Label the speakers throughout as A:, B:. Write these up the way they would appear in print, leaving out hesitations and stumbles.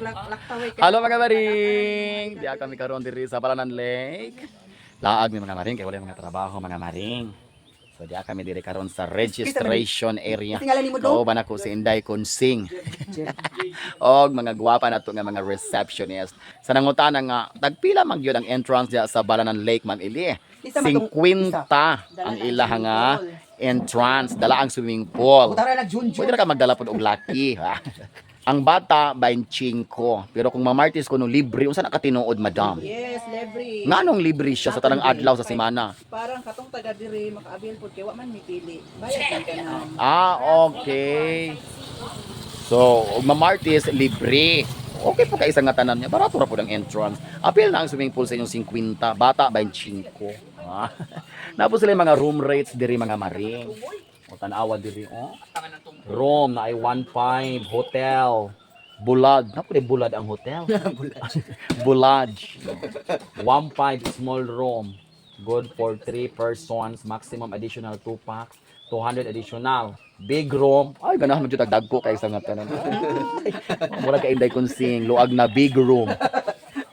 A: Halo mga maring. Diya kami karon diri sa Balanan Lake. Laag mi mga maring kay wala mga trabaho mga maring. So diya kami diri karon sa registration area. Kauban ako si Inday Kunsing. Og mga gwapa nato nga mga receptionist. Sa nangutana nga tagpila man gyud ang entrance diya sa Balanan Lake, Ma'am Eli. 50 ang ilaha nga entrance, dala ang swimming pool. Pwede na ka magdala pod og laki, ha. Ang bata 25, pero kung mamartis ko no libre, unsa nakatinuod madam?
B: Yes, libre.
A: Nganong libre siya sa tanang adlaw sa semana?
B: Parang katong taga diri makaabil pod kay wa man mipili. Bayad ka na.
A: Okay. So, og mamartis libre. Okay po kay isang nga tanan niya. Barato ra po ang entrance. Apil na ang swimming pool sa inyong 50, bata 25. Ah. Napos sila yung mga room rates diri mga maring. O tanawa diri room na ay 1.5 hotel. Bulad. Napo di bulad ang hotel. Bulad. 1.5 small room. Good for 3 persons. Maximum additional 2 packs. 200 additional. Big room. Ay, ganahan mo dyan tagdagko kay isang nga tanan. Mura kay Inday Kunsing. Luag na big room.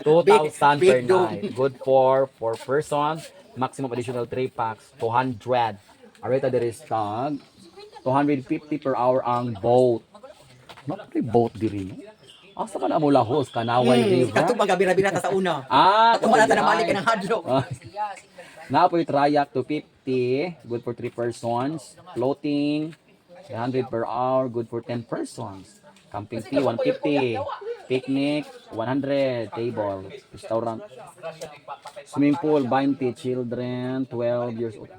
A: 2,000 per night. Good for 4 persons. Maximum additional 3 packs. 200. Arita there is tag. 250 per hour ang boat. Napay boat diri. Asa man amo lahos Kanaway River.
C: Kato pagabira-bira ta sa una.
A: Ah,
C: Wala ta na balik ka ng hadlok.
A: Napoy triac to 50, good for 3 persons. Floating, 100 per hour, good for 10 persons. Camping fee, 150. Picnic, 100. Table, restaurant. Swimming pool, 20. Children, 12 years old.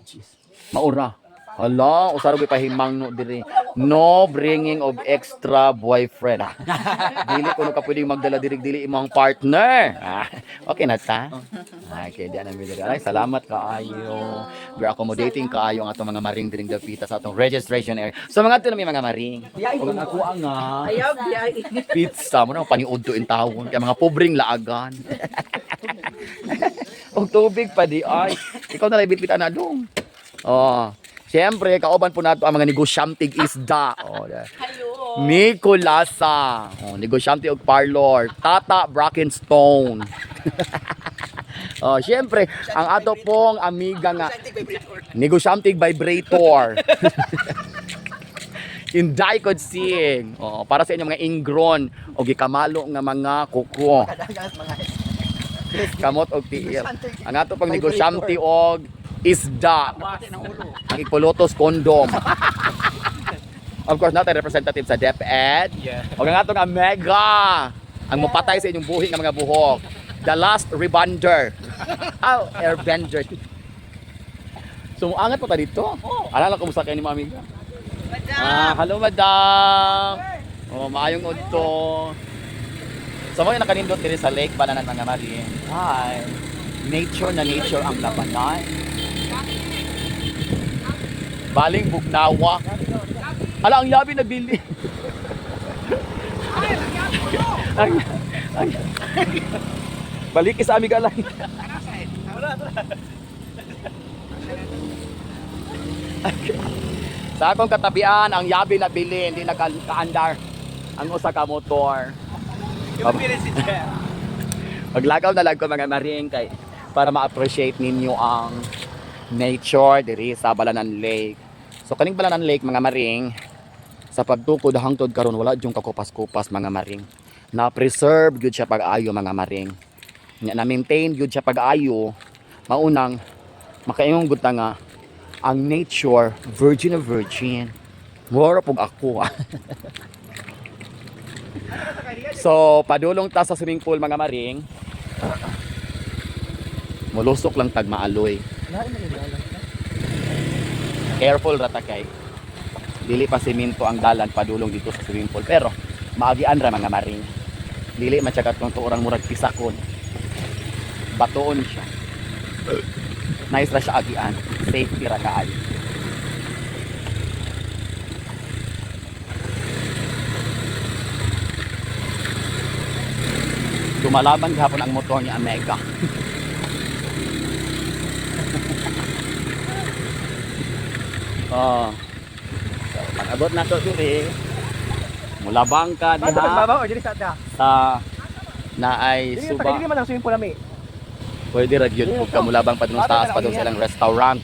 A: Jeez. Maura. Hala, usaro gyud pahimang no diri. No bringing of extra boyfriend. Dili ko ka pwedeng magdala diri imong partner. Okay na ta? Okay, di na mi diri. Ay, salamat kaayo. Very accommodating kaayo ang atong mga maring diring dapita sa atong registration area. So mga to na mi mga maring. Ug ako nga
B: Ayaw biyay.
A: pizza mo na paniud to in tawon kay mga pobreng laagan. Og tubig pa di ay. Ikaw na labit bit ana dong. Oh. Siyempre, kauban po nato ang mga negosyanteng isda. Oh, Nicolasa. Oh, negosyante og parlor. Tata Brackenstone. Oh, siyempre, ang ato pong amiga nga negosyanteng vibrator. Inday Kunsing. Oh, para sa inyong mga ingron o gikamalo nga mga kuko. Kamot og tiil. Ang ato pang negosyante og isda. Ang ipulutos kondom. Of course, natin representative sa DepEd. O nga itong mega ang mapatay sa inyong buhi ng mga buhok. The last rebonder. Oh, airbender. So, angat po ta dito. Alala ko musta kayo ni Mami. Hello, madam. Oh, maayong udto. So, mga nakanindot diri sa lake, Balanan mga marin. Hi. Nature na nature ang labanan. Baling Bugnawa. Ala, ang yabi na bili. Balik sa aming galay. Sa akong katabian, ang yabi na bili, hindi nagkaandar ang usa ka motor. Maglakaw na lang ko mga maring kay para ma-appreciate ninyo ang nature diri sa Balanan Lake. So kaning Balanan Lake mga maring, sa pagtukod hangtod karon wala jung kakupas-kupas mga maring. Na preserve gyud siya pag-ayo mga maring. Na maintain gyud siya pag-ayo. Maunang makaingon gud ta nga ang nature virgin of virgin. Mura pug ako. So padulong ta sa swimming pool mga maring. Mulusok lang tag maaloy. Careful rata kay dili pa semento ang dalan padulong dito sa swimming pool pero maagian ra mga maring. Dili man siya katong tuurang murag pisakon. Batoon siya. Nice ra siya agian. Safety ra kaayo. Lumalaban gahapon ang motor ni Mega. Oh. So, pag-abot na to diri, Mulabang ka
C: Bato
A: diha
C: babaw o diri sa ta.
A: sa naay
C: Diri
A: suba.
C: man ang swimming pool ami.
A: Pwede ra gyud pug kamulabang pa dun sa taas pa dun sa ilang restaurant.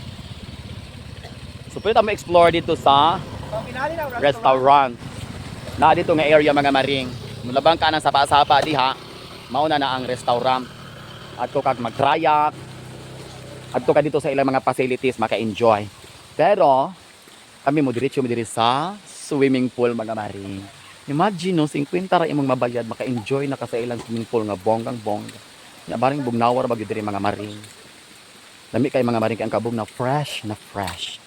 A: So pwede mo explore dito sa
C: Ang pinali na
A: restaurant. Na dito nga area mga maring. Mulabang ka ng sapa-sapa diha. Mauna na ang restaurant. Adto kag mag-kayak. Adto ka dito sa ilang mga facilities maka-enjoy. Pero kami mo diretso mo diri sa swimming pool mga maring. Imagine no 50 ra imong mabayad maka-enjoy na ka sa ilang swimming pool nga bonggang-bongga. Na baring bugnawar bagyo diri mga maring. Lami kay mga maring kay ang kabog na fresh na fresh.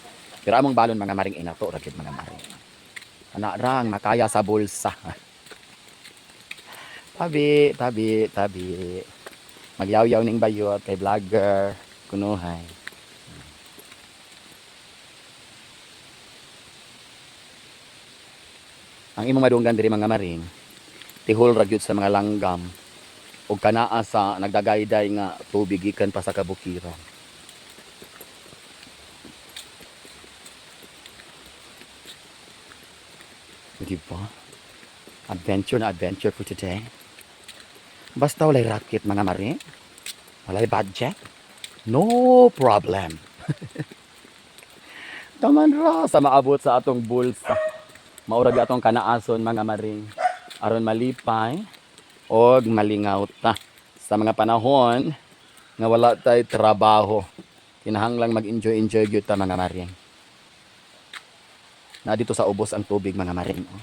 A: Pero among balon mga maring inato ra gyud mga maring. Ana rang makaya sa bulsa. Tabi. Magyaw-yaw ning bayot kay vlogger kunuhay. Ang imong madunggan diri mga maring, tihol ra gyud sa mga langgam ug kanaa sa nagdagayday nga tubig gikan pa sa kabukiran. Di ba? Adventure na adventure for today. Basta walay racket mga maring, walay budget, no problem. Taman ra sa maabot sa atong bulsa. Maurag atong kanaason mga maring aron malipay og malingaw ta sa mga panahon nga wala tay trabaho. Kinahanglang mag-enjoy gyud ta mga maring. Na dito sa ubos ang tubig mga maring. Oh.